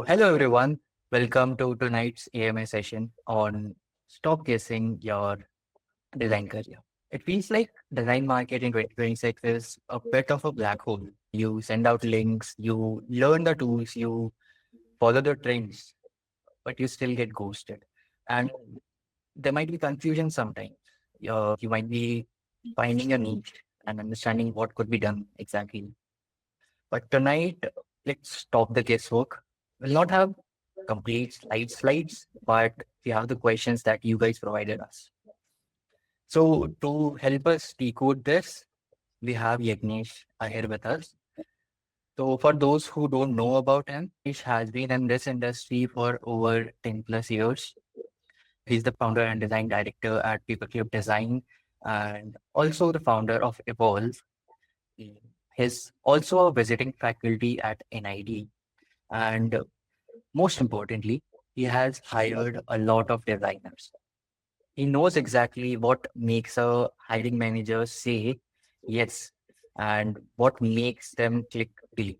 Hello, everyone. Welcome to tonight's AMA session on Stop Guessing Your Design Career. It feels like design market in 2026 is a bit of a black hole. You send out links, you learn the tools, you follow the trends, but you still get ghosted. And there might be confusion sometimes. You might be finding a niche and understanding what could be done exactly. But tonight, let's stop the guesswork. We'll not have complete slides, but we have the questions that you guys provided us. So to help us decode this, we have Yagnesh Ahir with us. So for those who don't know about him, Yagnesh has been in this industry for over 10 plus years. He's the founder and design director at Paperclip Design and also the founder of Evolve. He's also a visiting faculty at NID. And most importantly, he has hired a lot of designers. He knows exactly what makes a hiring manager say yes and what makes them click delete.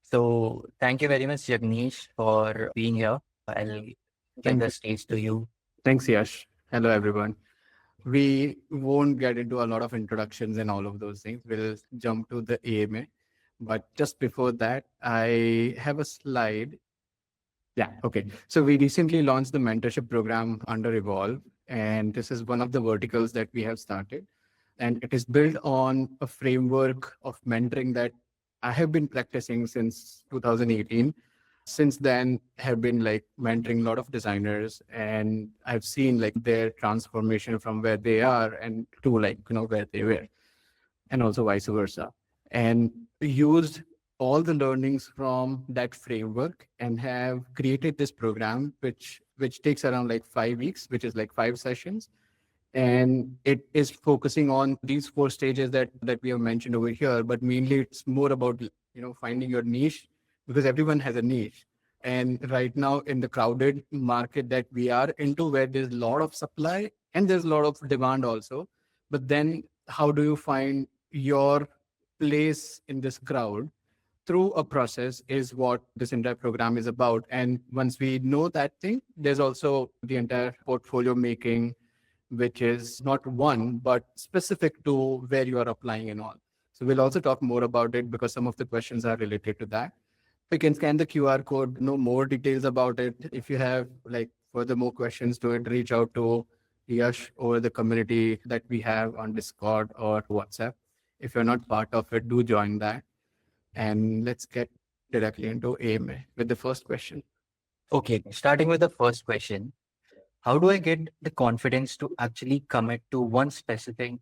So thank you very much, Jagnesh, for being here. I'll give Thank the you. stage to you. Thanks, Yash. Hello, everyone. We won't get into a lot of introductions and all of those things. We'll jump to the AMA. But just before that, I have a slide. Yeah, okay. So we recently launched the mentorship program under Evolve, and this is one of the verticals that we have started. And it is built on a framework of mentoring that I have been practicing since 2018. Since then, have been like mentoring a lot of designers, and I've seen like their transformation from where they are and to like where they were, and also vice versa. And used all the learnings from that framework and have created this program which takes around like 5 weeks, which is like 5 sessions, and it is focusing on these 4 stages that we have mentioned over here, but mainly it's more about finding your niche, because everyone has a niche. And right now in the crowded market that we are into, where there's a lot of supply and there's a lot of demand also, but then how do you find your place in this crowd through a process is what this entire program is about. And once we know that thing, there's also the entire portfolio making, which is not one, but specific to where you are applying and all. So we'll also talk more about it because some of the questions are related to that. You can scan the QR code, know more details about it. If you have like further more questions to it, reach out to Yash or the community that we have on Discord or WhatsApp. If you're not part of it, do join that. And let's get directly into AMA with the first question. Okay, starting with the first question. How do I get the confidence to actually commit to one specific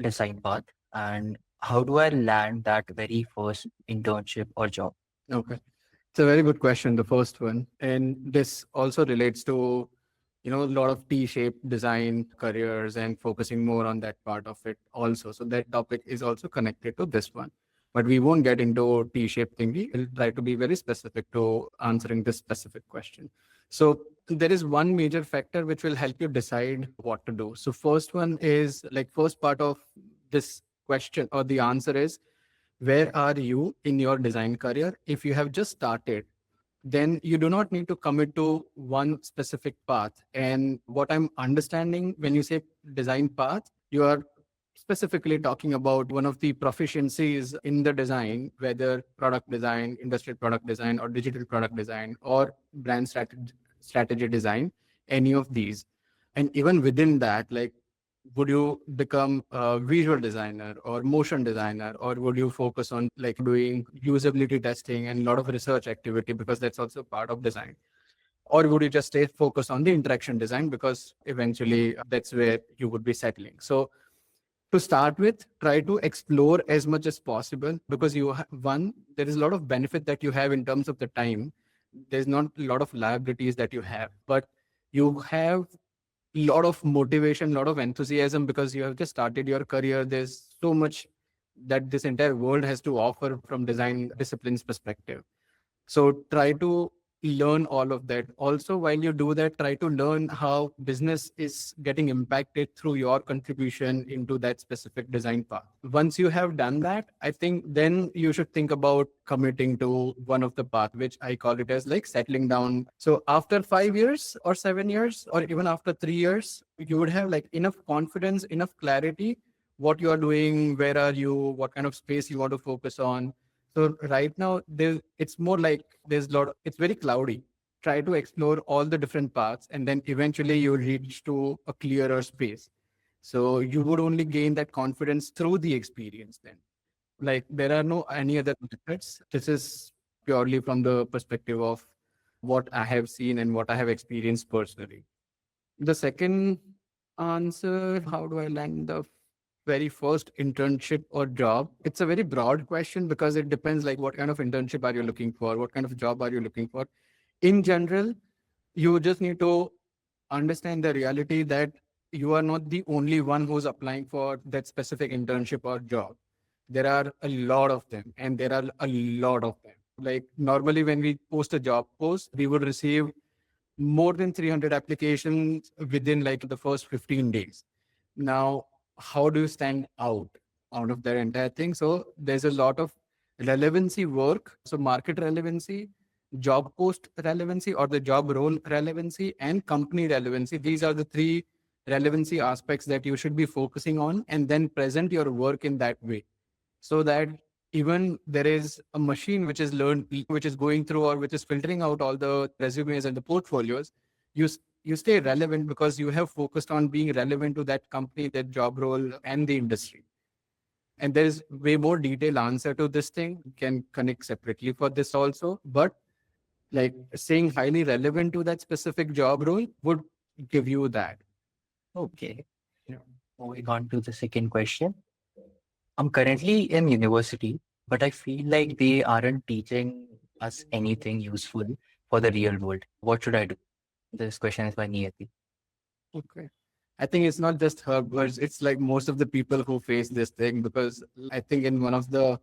design path? And how do I land that very first internship or job? Okay. It's a very good question, the first one. And this also relates to, a lot of T-shaped design careers and focusing more on that part of it also. So that topic is also connected to this one. But we won't get into T-shaped thingy. We'll try to be very specific to answering this specific question. So there is one major factor which will help you decide what to do. So first one is like first part of this question or the answer is, where are you in your design career? If you have just started, then you do not need to commit to one specific path. And what I'm understanding when you say design path, you are specifically talking about one of the proficiencies in the design, whether product design, industrial product design, or digital product design, or brand strategy design, any of these. And even within that, like, would you become a visual designer or motion designer, or would you focus on like doing usability testing and a lot of research activity, because that's also part of design? Or would you just stay focused on the interaction design, because eventually that's where you would be settling? So to start with, try to explore as much as possible, because one, there is a lot of benefit that you have in terms of the time. There's not a lot of liabilities that you have, but you have a lot of motivation, a lot of enthusiasm, because you have just started your career. There's so much that this entire world has to offer from design disciplines perspective. So try to learn all of that. Also, while you do that, try to learn how business is getting impacted through your contribution into that specific design path. Once you have done that, I think then you should think about committing to one of the path, which I call it as like settling down. So after 5 years or 7 years, or even after 3 years, you would have like enough confidence, enough clarity what you are doing, where are you, what kind of space you want to focus on. So right now, it's more like there's a lot. It's very cloudy. Try to explore all the different paths, and then eventually you reach to a clearer space. So you would only gain that confidence through the experience. Then, like there are no any other methods. This is purely from the perspective of what I have seen and what I have experienced personally. The second answer, how do I land the very first internship or job? It's a very broad question because it depends like what kind of internship are you looking for? What kind of job are you looking for? In general, you just need to understand the reality that you are not the only one who's applying for that specific internship or job. There are a lot of them, and there are a lot of them. Like normally, when we post a job post, we would receive more than 300 applications within like the first 15 days. Now, how do you stand out of that entire thing? So there's a lot of relevancy work. So market relevancy, job post relevancy, or the job role relevancy, and company relevancy. These are the three relevancy aspects that you should be focusing on, and then present your work in that way, so that even there is a machine which is learned, which is going through or which is filtering out all the resumes and the portfolios, you stay relevant because you have focused on being relevant to that company, that job role, and the industry. And there is way more detailed answer to this thing. You can connect separately for this also, but like saying highly relevant to that specific job role would give you that. Okay. Yeah. Moving on to the second question. I'm currently in university, but I feel like they aren't teaching us anything useful for the real world. What should I do? This question is by Niyati. Okay. I think it's not just her, but it's like most of the people who face this thing, because I think in one of the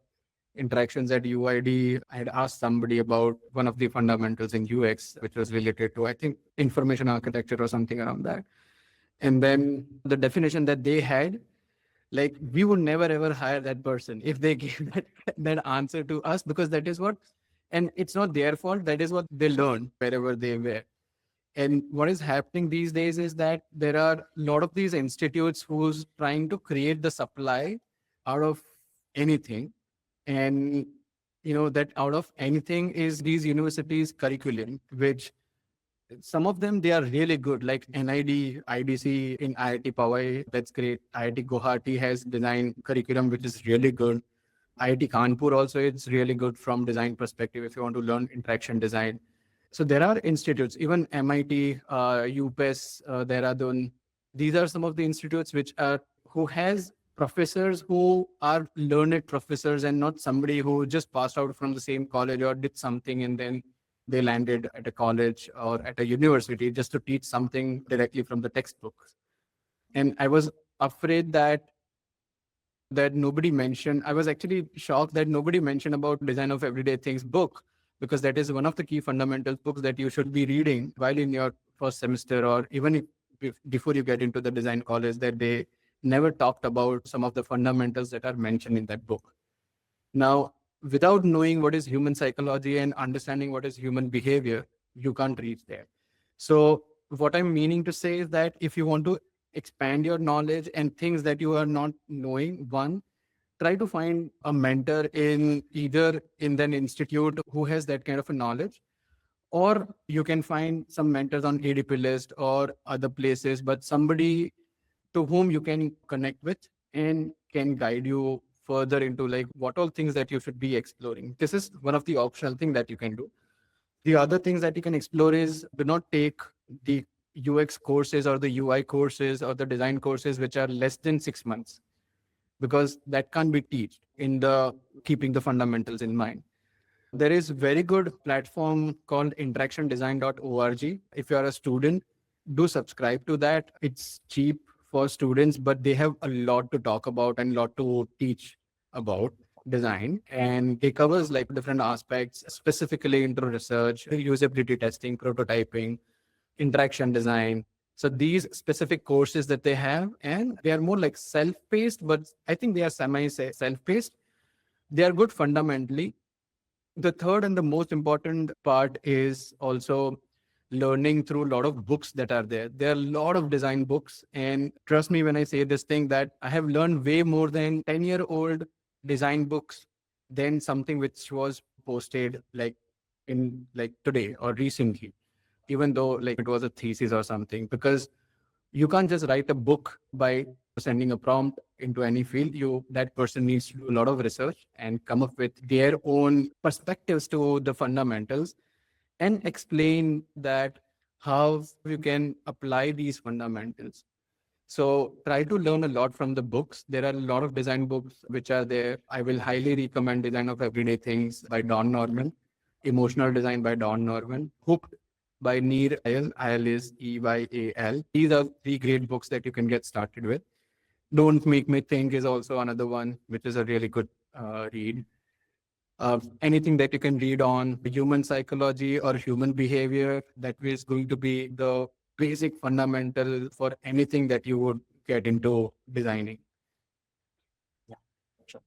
interactions at UID, I had asked somebody about one of the fundamentals in UX, which was related to, I think, information architecture or something around that. And then the definition that they had, like we would never ever hire that person if they gave that answer to us, because that is what, and it's not their fault. That is what they learned wherever they were. And what is happening these days is that there are a lot of these institutes who's trying to create the supply out of anything. And that out of anything is these universities curriculum, which some of them they are really good, like NID, IDC in IIT Powai. That's great. IIT Guwahati has design curriculum which is really good. IIT Kanpur also, it's really good from design perspective if you want to learn interaction design. So there are institutes, even MIT, UPES, Dehradun. These are some of the institutes which are who has professors who are learned professors, and not somebody who just passed out from the same college or did something and then they landed at a college or at a university just to teach something directly from the textbooks. And I was afraid that nobody mentioned. I was actually shocked that nobody mentioned about Design of Everyday Things book, because that is one of the key fundamental books that you should be reading while in your first semester, or even before you get into the design college, that they never talked about some of the fundamentals that are mentioned in that book. Now, without knowing what is human psychology and understanding what is human behavior, you can't reach there. So what I'm meaning to say is that if you want to expand your knowledge and things that you are not knowing, one, try to find a mentor in either in an institute who has that kind of a knowledge, or you can find some mentors on ADP list or other places, but somebody to whom you can connect with and can guide you further into like what all things that you should be exploring. This is one of the optional thing that you can do. The other things that you can explore is, do not take the UX courses or the UI courses or the design courses which are less than 6 months, because that can't be taught in the keeping the fundamentals in mind. There is very good platform called interactiondesign.org. If you are a student, do subscribe to that. It's cheap for students, but they have a lot to talk about and a lot to teach about. design, and it covers like different aspects, specifically into research, usability testing, prototyping, interaction design. So these specific courses that they have, and they are more like self-paced, but I think they are semi-self-paced. They are good fundamentally. The third and the most important part is also learning through a lot of books that are there. There are a lot of design books. And trust me when I say this thing, that I have learned way more than 10-year-old design books than something which was posted like in like today or recently, even though like it was a thesis or something, because you can't just write a book by sending a prompt into any field. You That person needs to do a lot of research and come up with their own perspectives to the fundamentals, and explain that how you can apply these fundamentals. So try to learn a lot from the books. There are a lot of design books which are there. I will highly recommend Design of Everyday Things by Don Norman, Emotional Design by Don Norman, Hooked by Neer Eyal. Eyal is Eyal. These are three great books that you can get started with. Don't Make Me Think is also another one, which is a really good read. Anything that you can read on human psychology or human behavior, that is going to be the basic fundamental for anything that you would get into designing. Yeah, sure.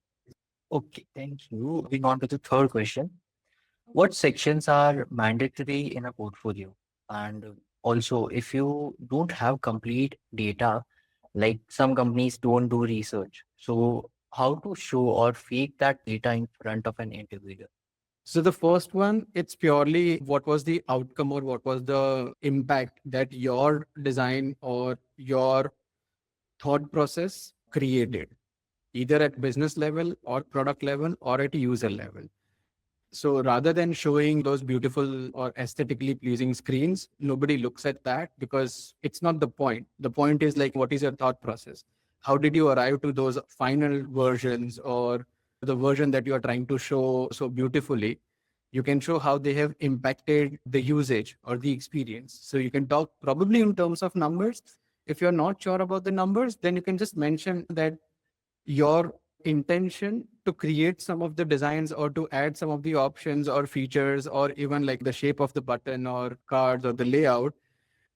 Okay, thank you. Moving on to the third question. What sections are mandatory in a portfolio? And also, if you don't have complete data, like some companies don't do research, so how to show or fake that data in front of an interviewer? So the first one, it's purely what was the outcome or what was the impact that your design or your thought process created, either at business level or product level or at user level. So rather than showing those beautiful or aesthetically pleasing screens, nobody looks at that because it's not the point. The point is like, what is your thought process? How did you arrive to those final versions, or the version that you are trying to show so beautifully? You can show how they have impacted the usage or the experience. So you can talk probably in terms of numbers. If you're not sure about the numbers, then you can just mention that your intention to create some of the designs or to add some of the options or features or even like the shape of the button or cards or the layout,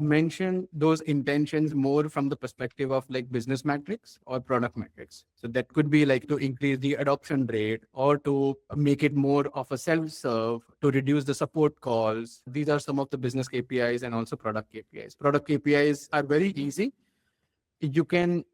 mention those intentions more from the perspective of like business metrics or product metrics. So that could be like to increase the adoption rate or to make it more of a self-serve, to reduce the support calls. These are some of the business KPIs and also product KPIs. Product KPIs are very easy. You can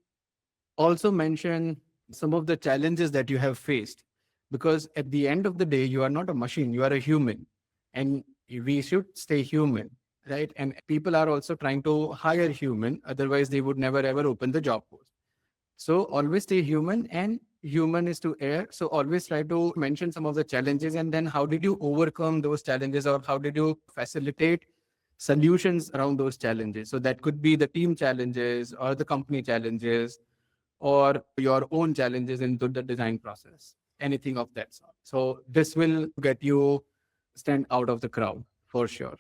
also mention some of the challenges that you have faced, because at the end of the day you are not a machine, you are a human, and we should stay human, right? And people are also trying to hire human, otherwise they would never ever open the job post. So always stay human, and human is to err. So always try to mention some of the challenges, and then how did you overcome those challenges, or how did you facilitate solutions around those challenges? So that could be the team challenges or the company challenges or your own challenges into the design process, anything of that sort. So this will get you stand out of the crowd for sure.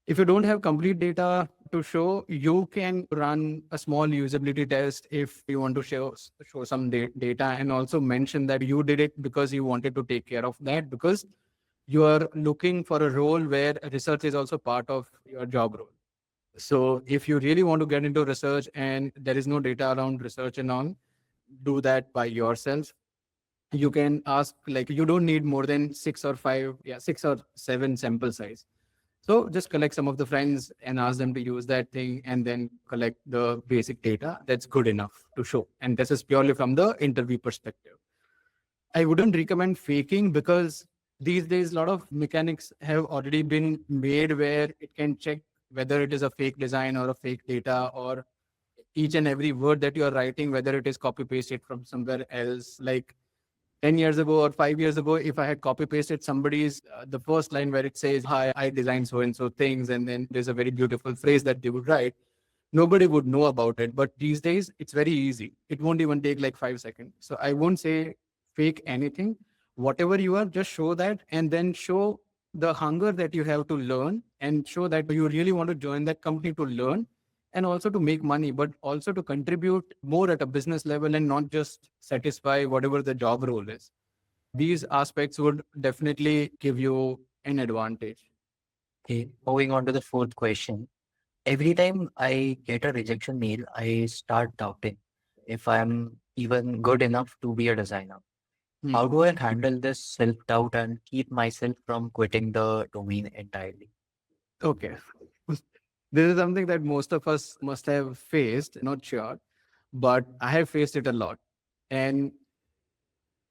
If you don't have complete data to show, you can run a small usability test if you want to show some data, and also mention that you did it because you wanted to take care of that, because you are looking for a role where research is also part of your job role. So if you really want to get into research and there is no data around research and all, do that by yourself. You can ask, like, you don't need more than six or seven sample size. So just collect some of the friends and ask them to use that thing, and then collect the basic data. That's good enough to show. And this is purely from the interview perspective. I wouldn't recommend faking, because these days a lot of mechanics have already been made where it can check whether it is a fake design or a fake data, or each and every word that you are writing, whether it is copy pasted from somewhere else. Like 10 years ago or 5 years ago, if I had copy pasted somebody's the first line where it says, "Hi, I designed so and so things," and then there's a very beautiful phrase that they would write, nobody would know about it. But these days, it's very easy. It won't even take like 5 seconds. So I won't say fake anything. Whatever you are, just show that, and then show the hunger that you have to learn, and show that you really want to join that company to learn, and also to make money, but also to contribute more at a business level and not just satisfy whatever the job role is. These aspects would definitely give you an advantage. Okay, moving on to the fourth question. Every time I get a rejection mail, I start doubting if I'm even good enough to be a designer. Hmm. How do I handle this self-doubt and keep myself from quitting the domain entirely? Okay. This is something that most of us must have faced, not sure, but I have faced it a lot. And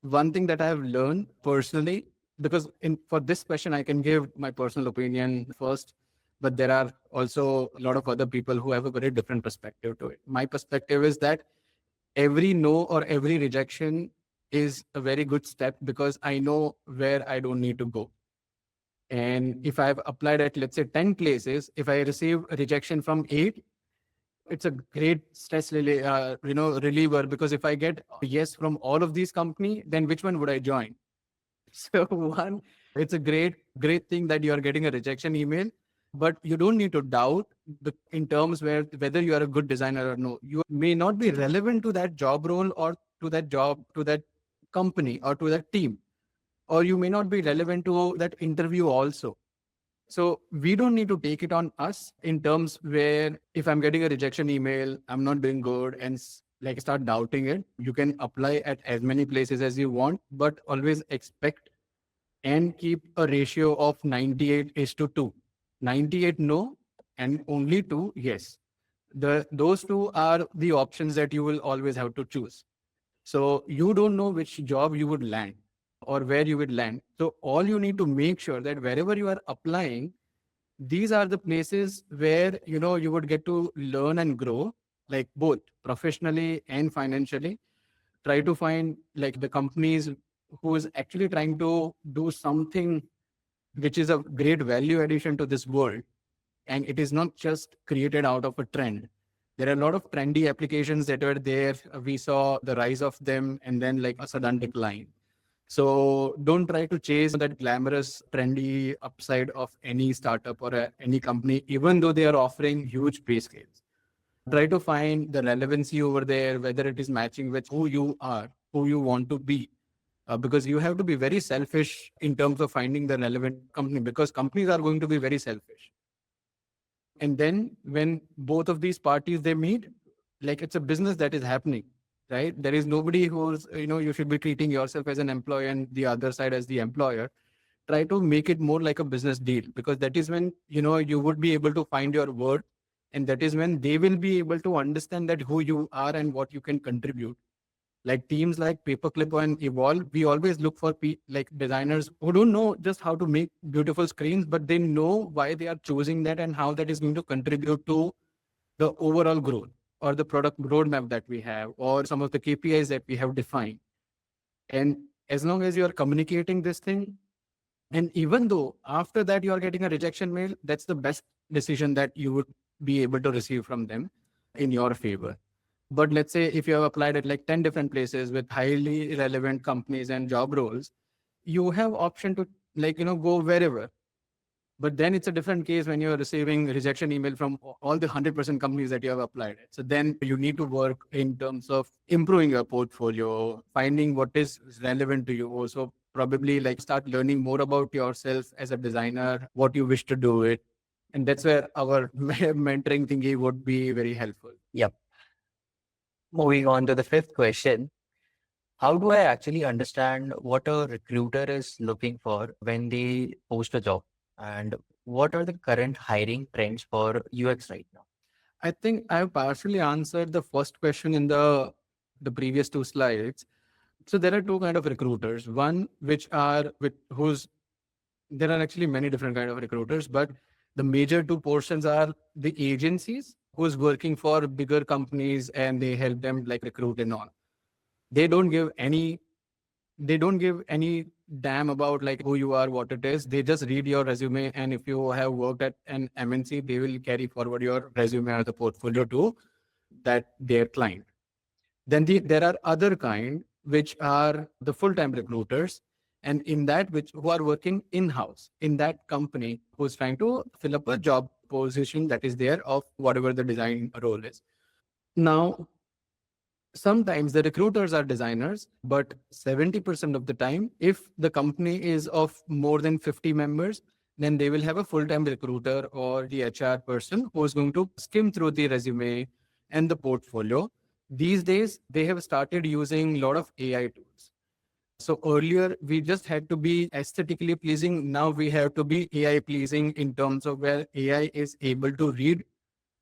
one thing that I have learned personally, because in for this question, I can give my personal opinion first, but there are also a lot of other people who have a very different perspective to it. My perspective is that every no or every rejection is a very good step because I know where I don't need to go. And if I've applied at, let's say, 10 places, if I receive a rejection from 8, it's a great reliever, because if I get a yes from all of these company, then which one would I join? So one, it's a great thing that you are getting a rejection email, but you don't need to doubt in terms where whether you are a good designer or no. You may not be relevant to that job role or to that company or to that team, or you may not be relevant to that interview also. So we don't need to take it on us in terms where if I'm getting a rejection email, I'm not doing good and like start doubting it. You can apply at as many places as you want, but always expect and keep a ratio of 98 is to 2. 98 no and only 2 yes. Those two are the options that you will always have to choose. So you don't know which job you would land or where you would land. So all you need to make sure that wherever you are applying, these are the places where you would get to learn and grow, like both professionally and financially. Try to find like the companies who is actually trying to do something which is a great value addition to this world, and it is not just created out of a trend. There are a lot of trendy applications that are there. We saw the rise of them and then like a sudden decline. So don't try to chase that glamorous, trendy upside of any startup or any company, even though they are offering huge pay scales. Try to find the relevancy over there, whether it is matching with who you are, who you want to be. Because you have to be very selfish in terms of finding the relevant company, because companies are going to be very selfish. And then when both of these parties they meet, like it's a business that is happening, right? There is nobody who's, you should be treating yourself as an employee and the other side as the employer. Try to make it more like a business deal, because that is when you would be able to find your worth, and that is when they will be able to understand that who you are and what you can contribute. Like teams like Paperclip and Evolve, we always look for like designers who don't know just how to make beautiful screens, but they know why they are choosing that and how that is going to contribute to the overall growth or the product roadmap that we have or some of the KPIs that we have defined. And as long as you are communicating this thing, and even though after that you are getting a rejection mail, that's the best decision that you would be able to receive from them in your favor. But let's say if you have applied at like 10 different places with highly relevant companies and job roles, you have option to go wherever. But then it's a different case when you're receiving rejection email from all the 100% companies that you have applied at. So then you need to work in terms of improving your portfolio, finding what is relevant to you. Also, probably like start learning more about yourself as a designer, what you wish to do it. And that's where our mentoring thingy would be very helpful. Yep. Moving on to the fifth question. How do I actually understand what a recruiter is looking for when they post a job? And what are the current hiring trends for UX right now? I think I've partially answered the first question in the previous two slides. So there are two kind of recruiters. One which are with who's there are actually many different kind of recruiters, but the major two portions are the agencies who's working for bigger companies and they help them like recruit and all. They don't give any they don't give any damn about like who you are, what it is. They just read your resume, and if you have worked at an MNC, they will carry forward your resume or the portfolio to that their client. Then there are other kind which are the full-time recruiters, and in that which who are working in-house in that company who's trying to fill up a job position that is there of whatever the design role is. Now, sometimes the recruiters are designers, but 70% of the time, if the company is of more than 50 members, then they will have a full-time recruiter or the HR person who is going to skim through the resume and the portfolio. These days, they have started using a lot of AI tools. So earlier, we just had to be aesthetically pleasing. Now we have to be AI pleasing in terms of where AI is able to read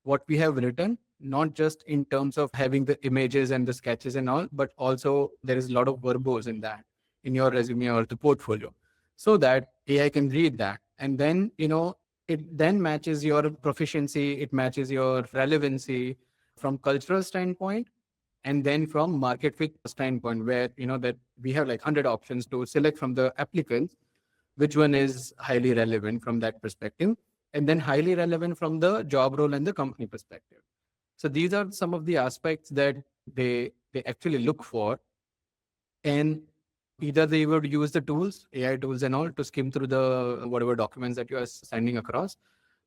what we have written, not just in terms of having the images and the sketches and all, but also there is a lot of verbose in that, in your resume or the portfolio, so that AI can read that. And then, it then matches your proficiency, it matches your relevancy from cultural standpoint, and then from market fit standpoint, where, that we have like 100 options to select from the applicants, which one is highly relevant from that perspective, and then highly relevant from the job role and the company perspective. So these are some of the aspects that they actually look for. And either they would use the tools, AI tools and all, to skim through the whatever documents that you are sending across,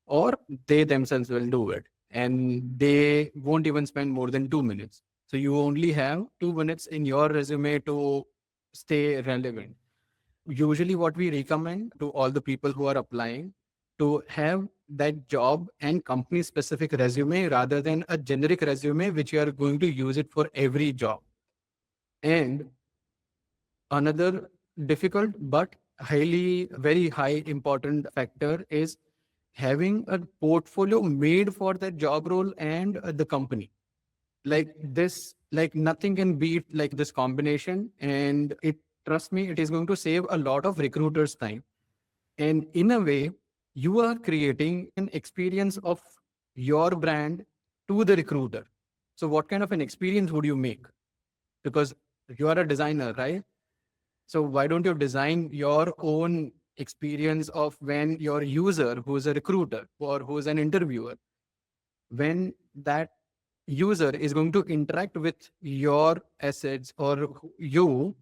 or they themselves will do it. And they won't even spend more than 2 minutes. So you only have 2 minutes in your resume to stay relevant. Usually what we recommend to all the people who are applying, to have that job and company specific resume rather than a generic resume which you are going to use it for every job. And another difficult but highly very high important factor is having a portfolio made for that job role and the company. Like this, like nothing can beat like this combination. And it, trust me, it is going to save a lot of recruiters time. And in a way, you are creating an experience of your brand to the recruiter. So what kind of an experience would you make? Because you are a designer, right? So why don't you design your own experience of when your user, who's a recruiter or who's an interviewer, when that user is going to interact with your assets or you,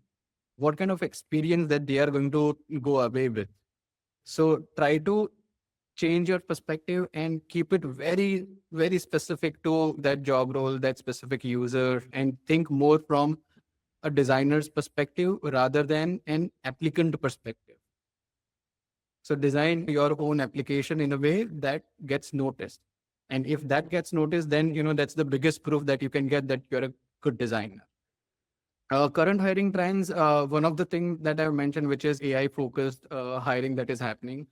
what kind of experience that they are going to go away with. So try to change your perspective and keep it very, very specific to that job role, that specific user, and think more from a designer's perspective rather than an applicant perspective. So design your own application in a way that gets noticed. And if that gets noticed, then that's the biggest proof that you can get that you're a good designer. Current hiring trends, one of the things that I've mentioned, which is AI focused hiring that is happening.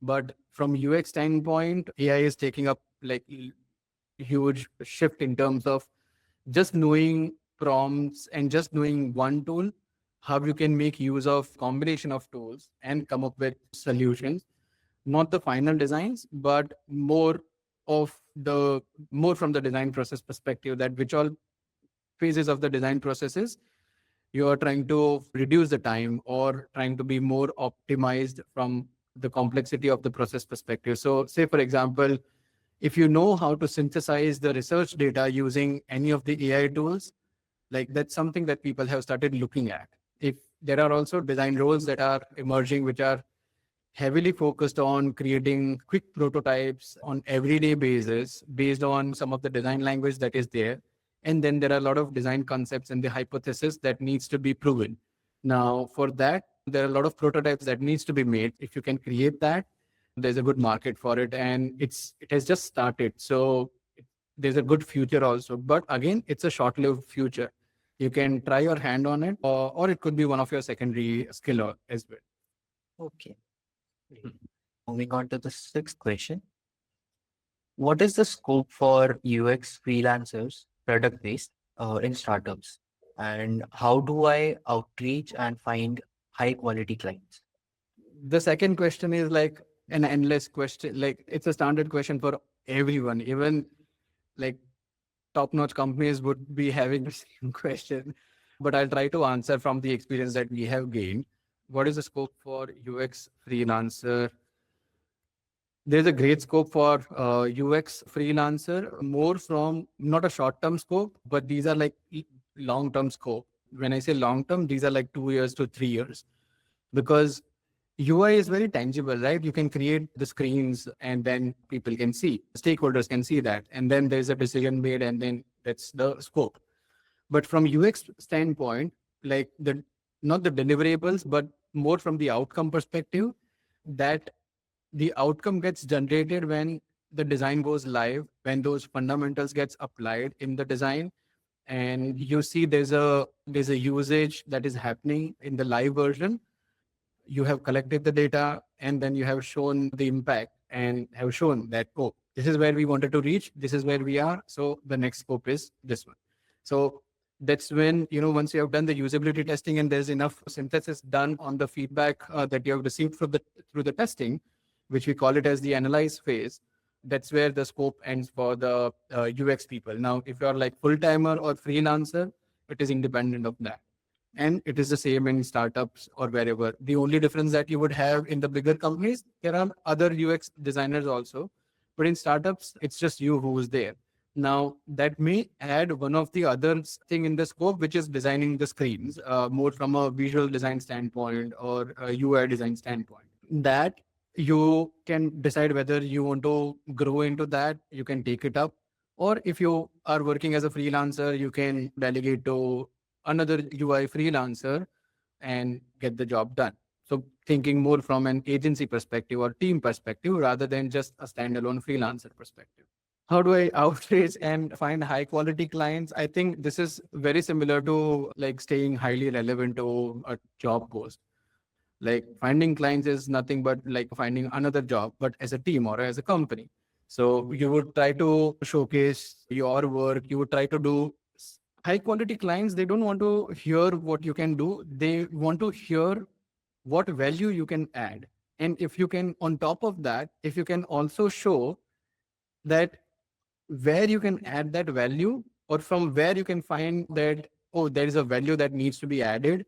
But from UX standpoint, AI is taking up like huge shift in terms of just knowing prompts and just knowing one tool, how you can make use of combination of tools and come up with solutions, not the final designs, but of the more from the design process perspective, that which all phases of the design processes you are trying to reduce the time or trying to be more optimized from the complexity of the process perspective. So say for example, if you know how to synthesize the research data using any of the AI tools, like that's something that people have started looking at. If there are also design roles that are emerging, which are heavily focused on creating quick prototypes on everyday basis based on some of the design language that is there. And then there are a lot of design concepts and the hypothesis that needs to be proven. Now for that, there are a lot of prototypes that needs to be made. If you can create that, there's a good market for it, and it has just started. So there's a good future also, but again, it's a short-lived future. You can try your hand on it, or it could be one of your secondary as well. Okay. Moving on to the sixth question. What is the scope for UX freelancers, product based, in startups? And how do I outreach and find high quality clients? The second question is like an endless question. Like it's a standard question for everyone. Even like top-notch companies would be having the same question. But I'll try to answer from the experience that we have gained. What is the scope for UX freelancer? There's a great scope for UX freelancer, more from not a short-term scope, but these are like long-term scope. When I say long-term, these are like 2 years to 3 years, because UI is very tangible, right? You can create the screens and then people can see, stakeholders can see that. And then there's a decision made and then that's the scope. But from UX standpoint, like the not the deliverables, but more from the outcome perspective, that the outcome gets generated when the design goes live, when those fundamentals gets applied in the design, and you see there's a usage that is happening in the live version. You have collected the data and then you have shown the impact and have shown that, oh, this is where we wanted to reach, this is where we are, so the next scope is this one. So that's when, once you have done the usability testing and there's enough synthesis done on the feedback that you have received through the testing, which we call it as the analyze phase. That's where the scope ends for the UX people. Now if you're like full timer or freelancer, it is independent of that, and it is the same in startups or wherever. The only difference that you would have in the bigger companies, there are other UX designers also, but in startups, it's just you who is there. Now that may add one of the other thing in the scope, which is designing the screens, more from a visual design standpoint or a UI design standpoint. That you can decide whether you want to grow into that, you can take it up, or if you are working as a freelancer, you can delegate to another UI freelancer and get the job done. So thinking more from an agency perspective or team perspective rather than just a standalone freelancer perspective. How do I outreach and find high quality clients? I think this is very similar to like staying highly relevant to a job post. Like finding clients is nothing but like finding another job, but as a team or as a company. So you would try to showcase your work. You would try to do high quality clients. They don't want to hear what you can do. They want to hear what value you can add. And if you can, on top of that, if you can also show that where you can add that value or from where you can find that, oh, there is a value that needs to be added,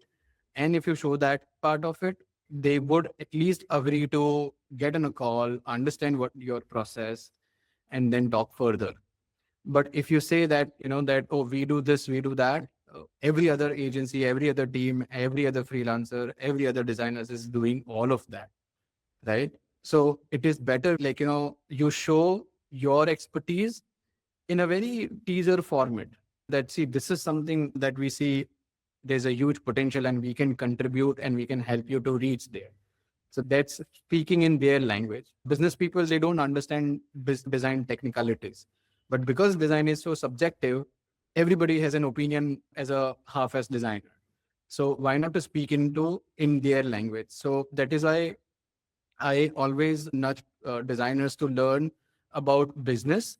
and if you show that part of it, they would at least agree to get on a call, understand what your process, and then talk further. But if you say that, that, oh, we do this, we do that, every other agency, every other team, every other freelancer, every other designer is doing all of that, right? So it is better, like, you show your expertise in a very teaser format, that see, this is something that we see there's a huge potential and we can contribute and we can help you to reach there. So that's speaking in their language. Business people, they don't understand design technicalities. But because design is so subjective, everybody has an opinion as a half-ass designer. So why not to speak in their language? So that is why I always nudge designers to learn about business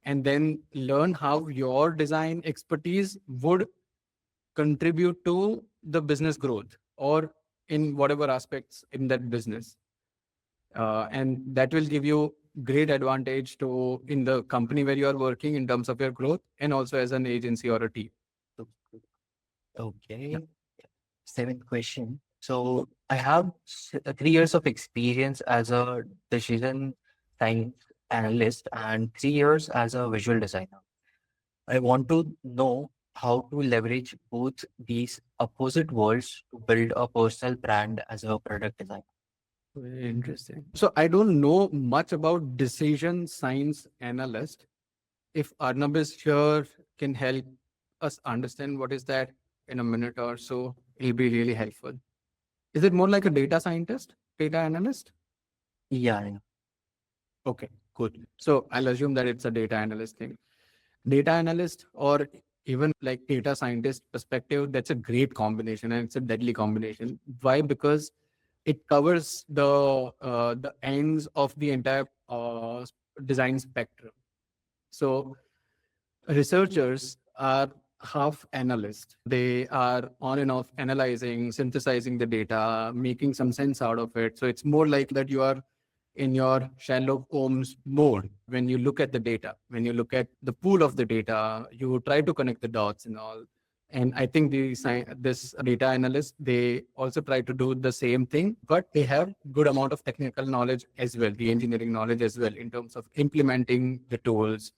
and then learn how your design expertise would contribute to the business growth or in whatever aspects in that business. And that will give you great advantage to in the company where you are working in terms of your growth and also as an agency or a team. Okay. Seventh question. So I have 3 years of experience as a decision science analyst and 3 years as a visual designer. I want to know how to leverage both these opposite worlds to build a personal brand as a product designer. Very interesting. So I don't know much about decision science analyst. If Arnab is here, can help us understand what is that in a minute or so, it'll be really helpful. Is it more like a data scientist, data analyst? Yeah, yeah. Okay, cool. So I'll assume that it's a data analyst thing. Data analyst or even like data scientist perspective, that's a great combination and it's a deadly combination. Why? Because it covers the ends of the entire design spectrum. So researchers are half analysts. They are on and off analyzing, synthesizing the data, making some sense out of it. So it's more like that you are in your Sherlock Holmes mode when you look at the data, when you look at the pool of the data, you try to connect the dots and all. And I think this data analyst, they also try to do the same thing, but they have good amount of technical knowledge as well, the engineering knowledge as well, in terms of implementing the tools.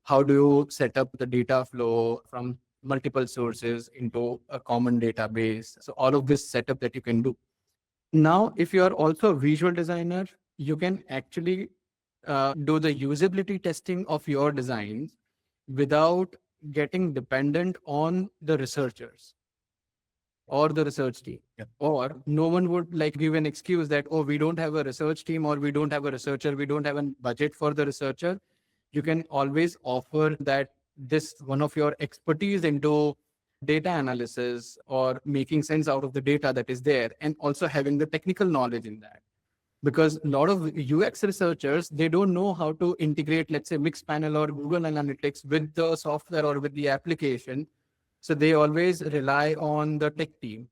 How do you set up the data flow from multiple sources into a common database? So all of this setup that you can do. Now, if you are also a visual designer, you can actually do the usability testing of your designs without getting dependent on the researchers or the research team. Yeah. Or no one would like give an excuse that, oh, we don't have a research team or we don't have a researcher, we don't have a budget for the researcher. You can always offer that this one of your expertise into data analysis or making sense out of the data that is there and also having the technical knowledge in that, because a lot of UX researchers, they don't know how to integrate, let's say, Mixpanel or Google Analytics with the software or with the application. So they always rely on the tech team.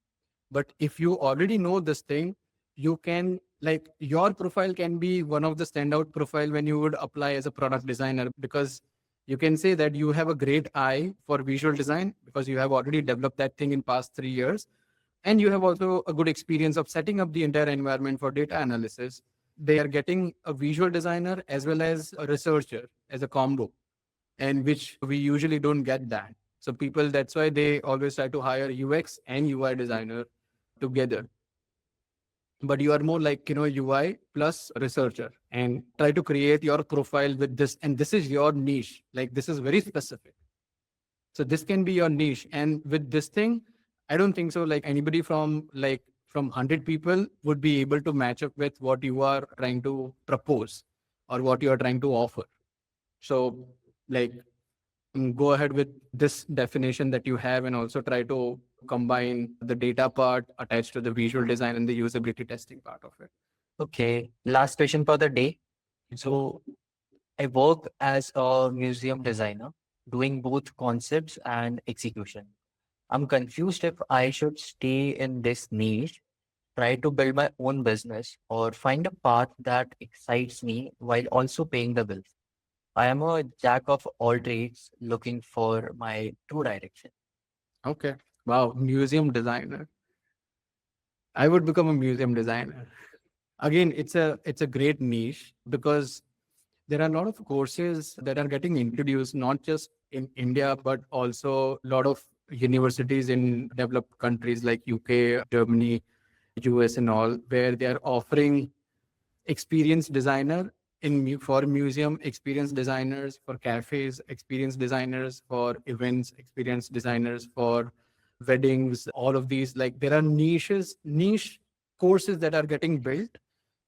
But if you already know this thing, you can, like, your profile can be one of the standout profile when you would apply as a product designer, because you can say that you have a great eye for visual design because you have already developed that thing in past 3 years, and you have also a good experience of setting up the entire environment for data analysis. They are getting a visual designer as well as a researcher as a combo, and which we usually don't get that. So people, that's why they always try to hire UX and UI designer together. But you are more like, UI plus researcher, and try to create your profile with this. And this is your niche. Like, this is very specific. So this can be your niche. And with this thing, I don't think so. Like, anybody from 100 people would be able to match up with what you are trying to propose or what you are trying to offer. So, like, go ahead with this definition that you have and also try to combine the data part attached to the visual design and the usability testing part of it. Okay, last question for the day. So I work as a museum designer, doing both concepts and execution. I'm confused if I should stay in this niche, try to build my own business, or find a path that excites me while also paying the bills. I am a jack of all trades looking for my true direction. Okay. Wow. Museum designer. I would become a museum designer. Again, it's a great niche because there are a lot of courses that are getting introduced, not just in India, but also a lot of universities in developed countries like UK, Germany, US, and all, where they are offering experience designer for museum, experience designers for cafes, experience designers for events, experience designers for weddings. All of these, like, there are niche courses that are getting built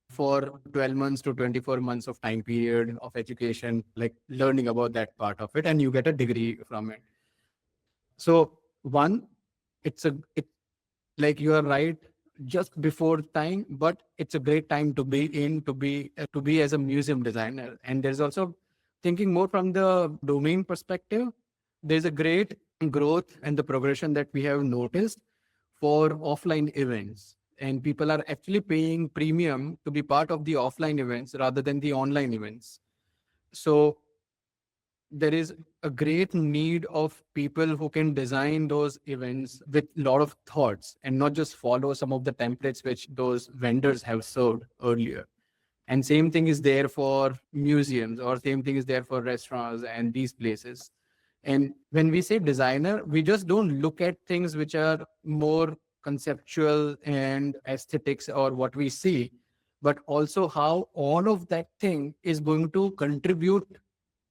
for 12 months to 24 months of time period of education, like learning about that part of it, and you get a degree from it. So one, it like, you are right, just before time, but it's a great time to be in, to be as a museum designer. And there's also, thinking more from the domain perspective, there's a great growth and the progression that we have noticed for offline events, and people are actually paying premium to be part of the offline events rather than the online events. So there is a great need of people who can design those events with a lot of thoughts and not just follow some of the templates which those vendors have served earlier. And same thing is there for museums, or same thing is there for restaurants and these places. And when we say designer, we just don't look at things which are more conceptual and aesthetics or what we see, but also how all of that thing is going to contribute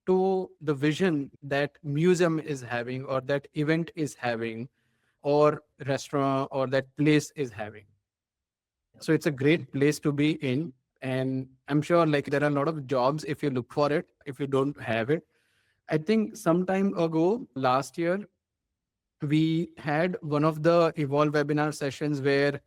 to the vision that museum is having, or that event is having, or restaurant or that place is having. So it's a great place to be in. And I'm sure, like, there are a lot of jobs if you look for it, if you don't have it. I think some time ago, last year, we had one of the Evolve webinar sessions where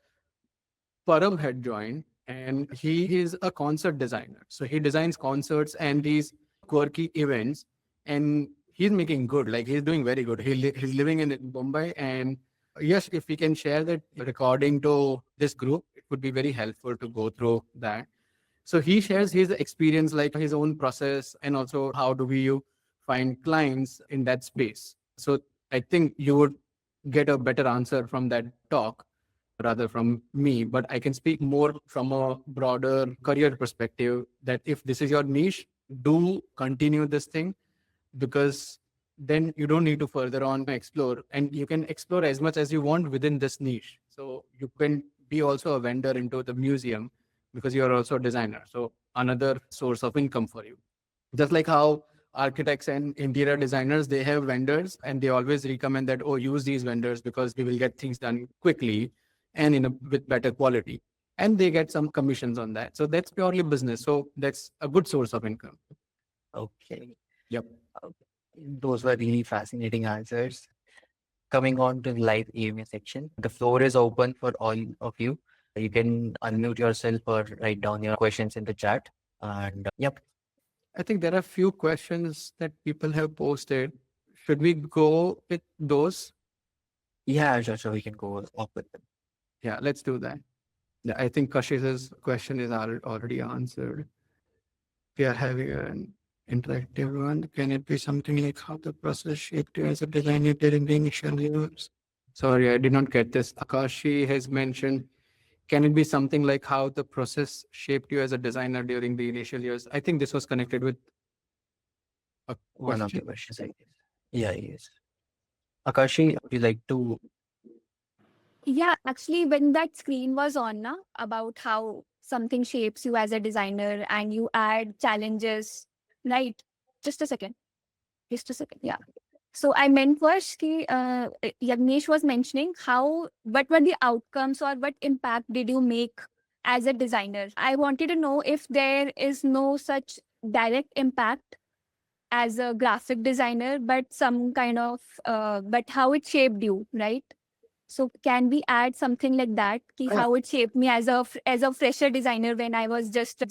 Parab had joined, and he is a concert designer. So he designs concerts and these quirky events, and he's making good. Like, he's doing very good. He's living in Mumbai, and yes, if we can share that recording to this group, it would be very helpful to go through that. So he shares his experience, like his own process, and also how do we find clients in that space. So I think you would get a better answer from that talk rather from me, but I can speak more from a broader career perspective that if this is your niche, do continue this thing, because then you don't need to further on explore, and you can explore as much as you want within this niche. So you can be also a vendor into the museum because you are also a designer. So another source of income for you. Just like how architects and interior designers, they have vendors and they always recommend that, oh, use these vendors because we will get things done quickly and with better quality. And they get some commissions on that. So that's purely business. So that's a good source of income. Okay. Yep. Okay. Those were really fascinating answers. Coming on to the live AMA section, the floor is open for all of you. You can unmute yourself or write down your questions in the chat. And yep, I think there are few questions that people have posted. Should we go with those? yeah, sure, we can go off with them. Yeah, let's do that. Yeah, I think Kashish's question is already answered. We are having an interactive one. Can it be something like how the process shaped you as a designer during the initial years? Sorry, I did not get this. Akashi has mentioned, can it be something like how the process shaped you as a designer during the initial years? I think this was connected with a One of the question. questions, I guess. Yeah, yes. Akashi, would you like to? Yeah, actually, when that screen was on, na, about how something shapes you as a designer and you add challenges, right? Just a second. Just a second. Yeah. So I meant was Yagnesh was mentioning how what were the outcomes or what impact did you make as a designer? I wanted to know if there is no such direct impact as a graphic designer, but some kind of but how it shaped you, right? So can we add something like that? Ki Yeah. how it shaped me as a fresher designer when I was just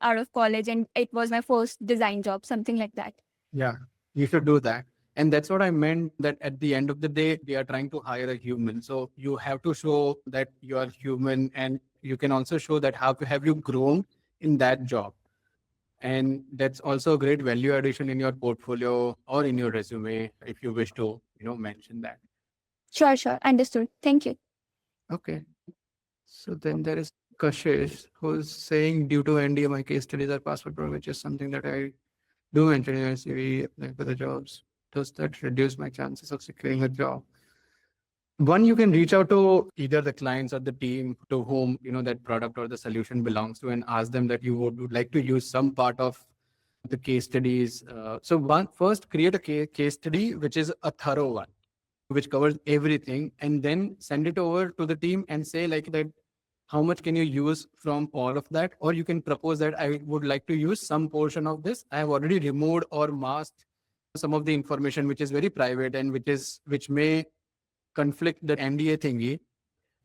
out of college and it was my first design job, something like that. Yeah, you should do that. And that's what I meant that at the end of the day, we are trying to hire a human. So you have to show that you are human and you can also show that how have you grown in that job. And that's also a great value addition in your portfolio or in your resume if you wish to, mention that. Sure, sure. Understood. Thank you. Okay. So then there is Kashish who's saying due to NDA, my case studies are password proof, which is something that I do mention in my CV applying for the jobs. Does that reduce my chances of securing a job? One, you can reach out to either the clients or the team to whom that product or the solution belongs to and ask them that you would like to use some part of the case studies. So one, first create a case study which is a thorough one, which covers everything, and then send it over to the team and say like that how much can you use from all of that, or you can propose that I would like to use some portion of this. I have already removed or masked some of the information which is very private and which may conflict the NDA thingy.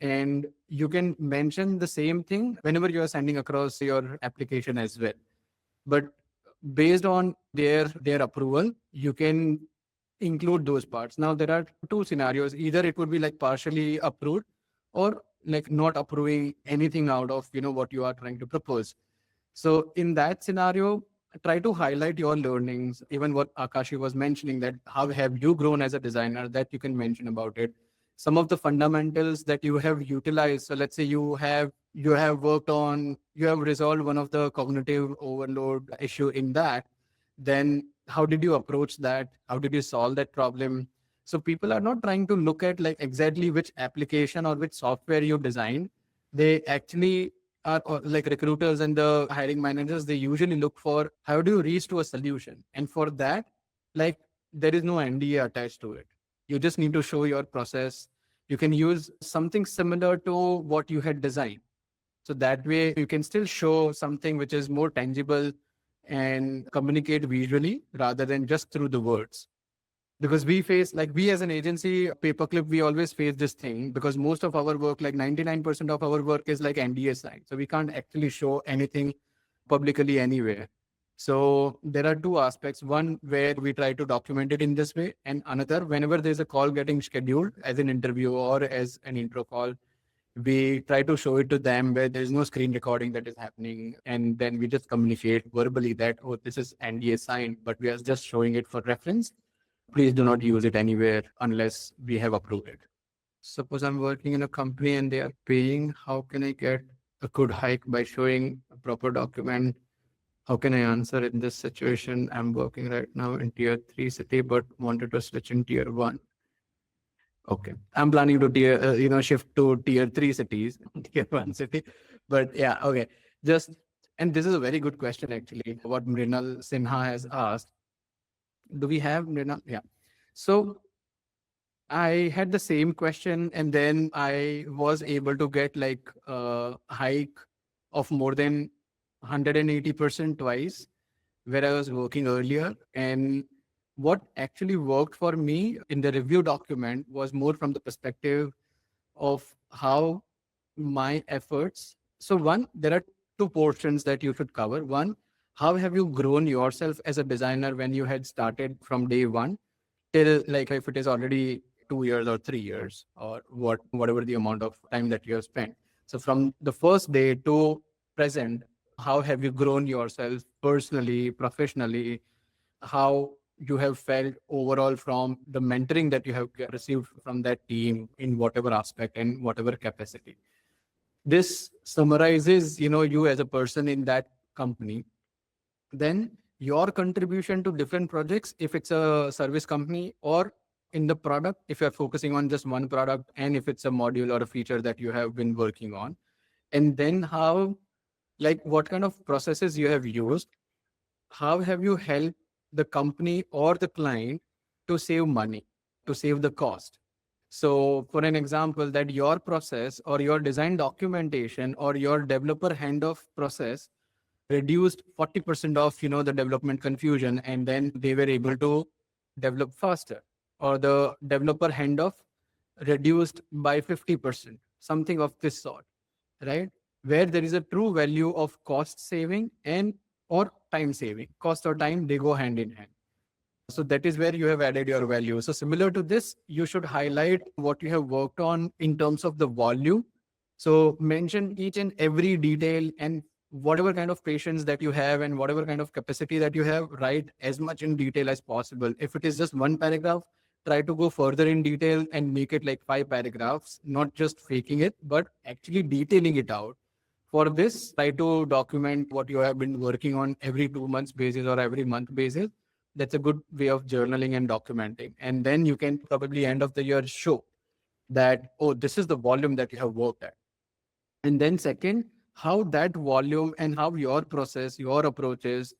And you can mention the same thing whenever you are sending across your application as well. But based on their approval, you can include those parts. Now there are two scenarios. Either it would be like partially approved or like not approving anything out of what you are trying to propose. So in that scenario, try to highlight your learnings, even what Akashi was mentioning, that how have you grown as a designer, that you can mention about it. Some of the fundamentals that you have utilized. So let's say you have worked on, you have resolved one of the cognitive overload issue in that. Then how did you approach that? How did you solve that problem? So people are not trying to look at like exactly which application or which software you designed. They actually are like recruiters and the hiring managers, they usually look for how do you reach to a solution. And for that, like there is no NDA attached to it. You just need to show your process. You can use something similar to what you had designed. So that way you can still show something which is more tangible and communicate visually rather than just through the words. Because we as an agency, paperclip, we always face this thing because most of our work, like 99% of our work is like NDA side. So we can't actually show anything publicly anywhere. So there are two aspects. One where we try to document it in this way, and another whenever there's a call getting scheduled as an interview or as an intro call, we try to show it to them where there's no screen recording that is happening. And then we just communicate verbally that, oh, this is NDA signed, but we are just showing it for reference. Please do not use it anywhere unless we have approved it. Suppose I'm working in a company and they are paying. How can I get a good hike by showing a proper document? How can I answer in this situation? I'm working right now in tier 3 city, but wanted to switch in tier 1. Okay. I'm planning to shift to tier 3 cities, tier 1 city. But yeah, okay. Just, and this is a very good question actually, what Mrinal Sinha has asked. Do we have Mrinal? Yeah. So I had the same question, and then I was able to get like a hike of more than 180% twice where I was working earlier. And what actually worked for me in the review document was more from the perspective of how my efforts. So, one, there are two portions that you should cover. One, how have you grown yourself as a designer when you had started from day one till like if it is already 2 years or 3 years or whatever the amount of time that you have spent. So, from the first day to present, how have you grown yourself personally, professionally? How you have felt overall from the mentoring that you have received from that team in whatever aspect and whatever capacity. This summarizes, you as a person in that company. Then your contribution to different projects, if it's a service company or in the product, if you're focusing on just one product, and if it's a module or a feature that you have been working on, and then how, like what kind of processes you have used, how have you helped the company or the client to save money, to save the cost. So for an example, that your process or your design documentation or your developer handoff process reduced 40% of the development confusion, and then they were able to develop faster, or the developer handoff reduced by 50%, something of this sort, right? Where there is a true value of cost saving and or time saving. Cost or time, they go hand in hand. So that is where you have added your value. So similar to this, you should highlight what you have worked on in terms of the volume. So mention each and every detail, and whatever kind of patience that you have and whatever kind of capacity that you have, write as much in detail as possible. If it is just one paragraph, try to go further in detail and make it like 5 paragraphs, not just faking it, but actually detailing it out. For this, try to document what you have been working on every 2 months basis or every month basis. That's a good way of journaling and documenting. And then you can probably end of the year show that, oh, this is the volume that you have worked at. And then second, how that volume and how your process, your approaches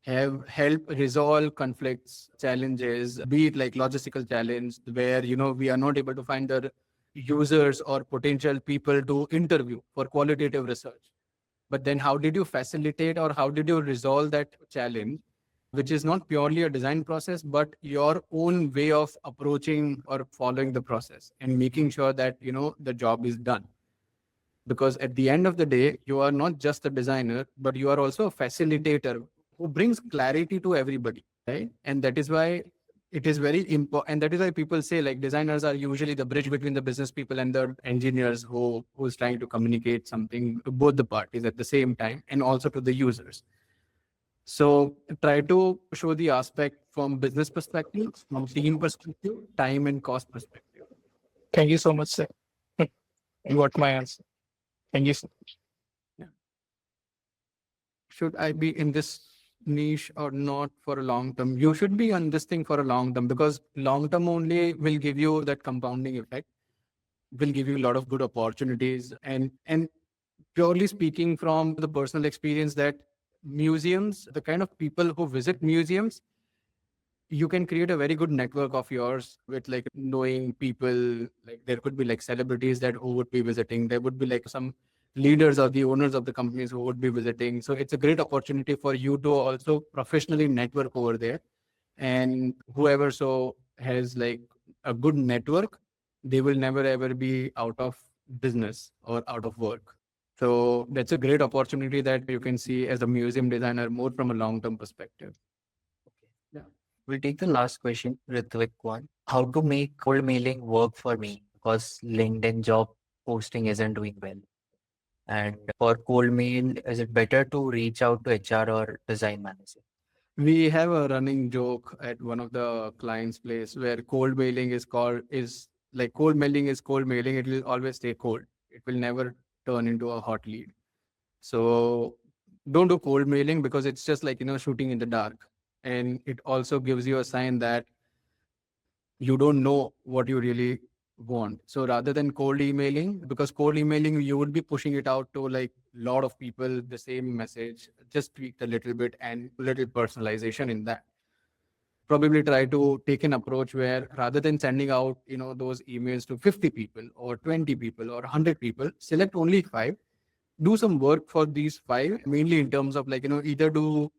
have helped resolve conflicts, challenges, be it like logistical challenge where, we are not able to find the users or potential people to interview for qualitative research. But then how did you facilitate or how did you resolve that challenge, which is not purely a design process, but your own way of approaching or following the process and making sure that, the job is done. Because at the end of the day, you are not just a designer, but you are also a facilitator who brings clarity to everybody, right? And that is why it is very important. And that is why people say like designers are usually the bridge between the business people and the engineers who's trying to communicate something to both the parties at the same time and also to the users. So try to show the aspect from business perspective, from team perspective, time and cost perspective. Thank you so much, sir. You got my answer. Thank you, sir. Yeah. Should I be in this niche or not for a long term? You should be on this thing for a long term, because long term only will give you that compounding effect, will give you a lot of good opportunities. And purely speaking from the personal experience, that museums, the kind of people who visit museums, you can create a very good network of yours with like knowing people. Like there could be like celebrities that who would be visiting, there would be like some leaders or the owners of the companies who would be visiting. So it's a great opportunity for you to also professionally network over there. And whoever so has like a good network, they will never ever be out of business or out of work. So that's a great opportunity that you can see as a museum designer more from a long term perspective. Okay. Yeah. We'll take the last question, Ritvik one. How to make cold mailing work for me? Because LinkedIn job posting isn't doing well. And for cold mail, is it better to reach out to HR or design manager? We have a running joke at one of the clients' place where cold mailing is like cold mailing is cold mailing. It will always stay cold. It will never turn into a hot lead. So don't do cold mailing, because it's just like shooting in the dark, and it also gives you a sign that you don't know what you really want. So rather than cold emailing, because cold emailing, you would be pushing it out to like a lot of people, the same message, just tweaked a little bit and little personalization in that. Probably try to take an approach where rather than sending out, those emails to 50 people or 20 people or 100 people, select only five, do some work for these five, mainly in terms of like, either do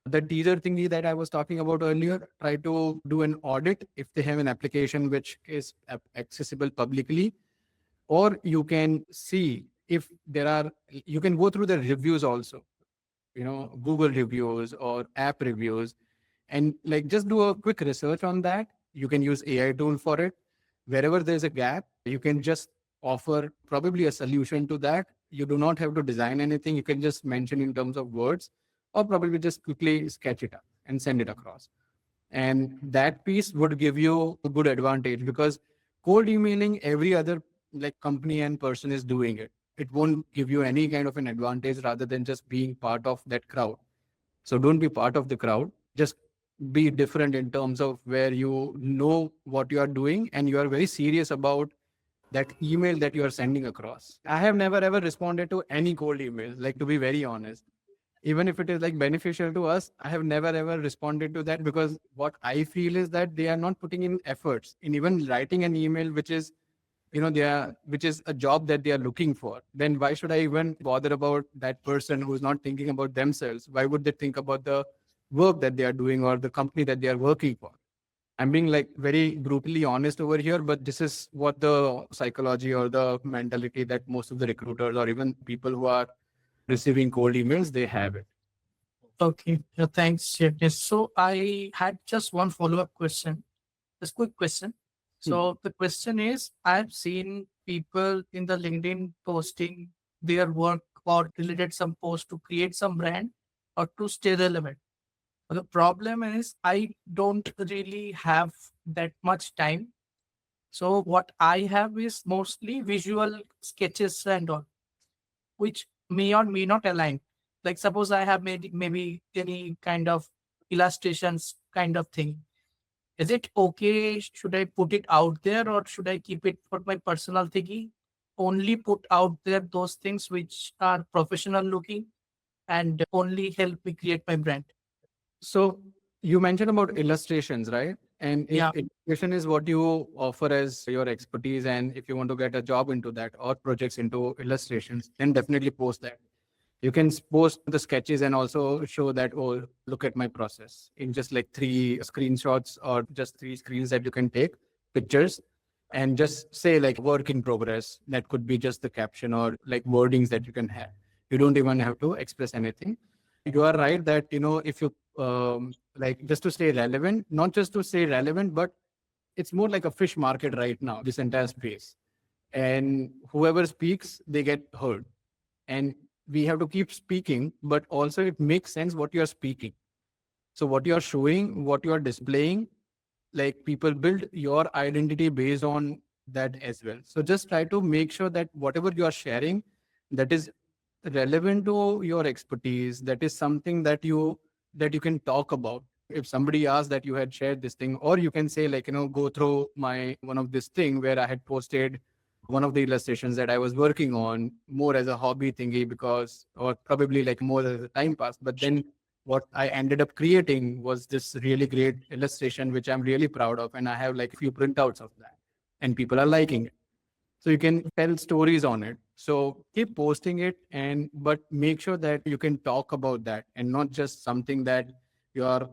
the teaser thingy that I was talking about earlier, try to do an audit if they have an application which is accessible publicly, or you can see if there are, you can go through the reviews also, Google reviews or app reviews, and like just do a quick research on that. You can use AI tool for it. Wherever there's a gap, you can just offer probably a solution to that. You do not have to design anything. You can just mention in terms of words, or probably just quickly sketch it up and send it across. And that piece would give you a good advantage, because cold emailing, every other like company and person is doing it. It won't give you any kind of an advantage rather than just being part of that crowd. So don't be part of the crowd. Just be different in terms of where you know what you are doing and you are very serious about that email that you are sending across. I have never ever responded to any cold email, like, to be very honest. Even if it is like beneficial to us, I have never ever responded to that, because what I feel is that they are not putting in efforts in even writing an email, which is, they are, which is a job that they are looking for. Then why should I even bother about that person who's not thinking about themselves? Why would they think about the work that they are doing or the company that they are working for? I'm being like very brutally honest over here, but this is what the psychology or the mentality that most of the recruiters or even people who are receiving cold emails, they have it. Okay. Thanks, Yagnesh. So I had just one follow-up question, just quick question. So the question is, I've seen people in the LinkedIn posting their work or related some post to create some brand or to stay relevant. But the problem is I don't really have that much time. So what I have is mostly visual sketches and all, which may or may not align. Like suppose I have made maybe any kind of illustrations kind of thing. Is it okay? Should I put it out there or should I keep it for my personal thingy? Only put out there those things which are professional looking and only help me create my brand. So you mentioned about illustrations, right? And if Yeah. illustration is what you offer as your expertise, and if you want to get a job into that or projects into illustrations, then definitely post that. You can post the sketches and also show that, oh, look at my process in just like three screenshots or just three screens that you can take pictures, and just say like work in progress. That could be just the caption or like wordings that you can have. You don't even have to express anything. You are right that, if you like, just to stay relevant, not just to stay relevant, but it's more like a fish market right now, this entire space. And whoever speaks, they get heard. And we have to keep speaking, but also it makes sense what you are speaking. So what you are showing, what you are displaying, like people build your identity based on that as well. So just try to make sure that whatever you are sharing, that is relevant to your expertise, that is something that you can talk about. If somebody asks that you had shared this thing, or you can say like, go through my one of this thing where I had posted one of the illustrations that I was working on more as a hobby thingy, because, or probably like more as a time pass. But then what I ended up creating was this really great illustration, which I'm really proud of. And I have like a few printouts of that, and people are liking it. So you can tell stories on it. So keep posting it, and but make sure that you can talk about that and not just something that you are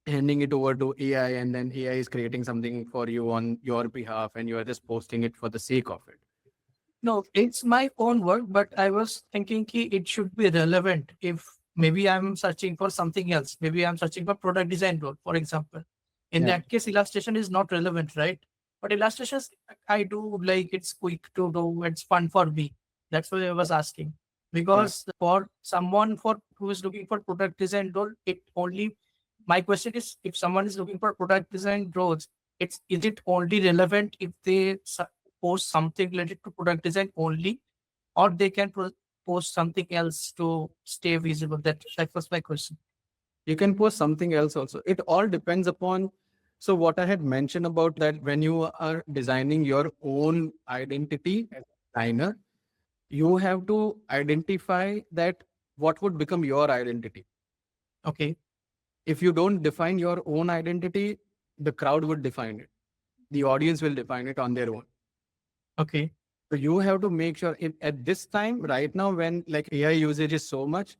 handing it over to AI and then AI is creating something for you on your behalf and you are just posting it for the sake of it. No, it's my own work, but I was thinking it should be relevant if maybe I'm searching for something else. Maybe I'm searching for product design role, for example. In Yeah. that case, illustration is not relevant, right? But illustrations, I do like it's quick to do. It's fun for me. That's why I was asking. Because for someone for who is looking for product design role, it only my question is if someone is looking for product design roles, it's is it only relevant if they post something related to product design only, or they can post something else to stay visible? That was my question. You can post something else also. It all depends upon So what I had mentioned about that, when you are designing your own identity as a designer, you have to identify that what would become your identity. Okay. If you don't define your own identity, the crowd would define it. The audience will define it on their own. Okay. So you have to make sure at this time, right now, when like AI usage is so much,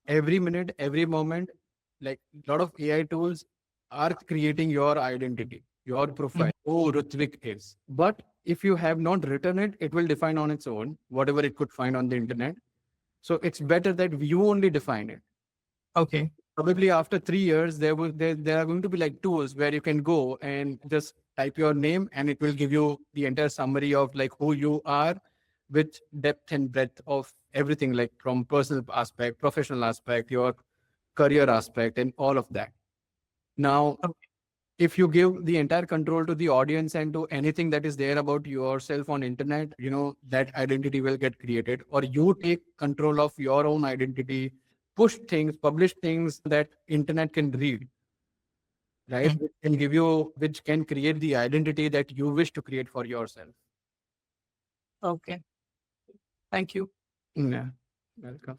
every minute, every moment, like a lot of AI tools are creating your identity, your profile. Oh, Rutvik is. But if you have not written it, it will define on its own, whatever it could find on the internet. So it's better that you only define it. Okay. Probably after 3 years, there are going to be like tools where you can go and just type your name and it will give you the entire summary of like who you are with depth and breadth of everything, like from personal aspect, professional aspect, your career aspect, and all of that. Now, Okay. if you give the entire control to the audience and to anything that is there about yourself on internet, that identity will get created. Or you take control of your own identity, push things, publish things that internet can read, right? Mm. Which can give you, which can create the identity that you wish to create for yourself. Okay. Thank you. Yeah, welcome.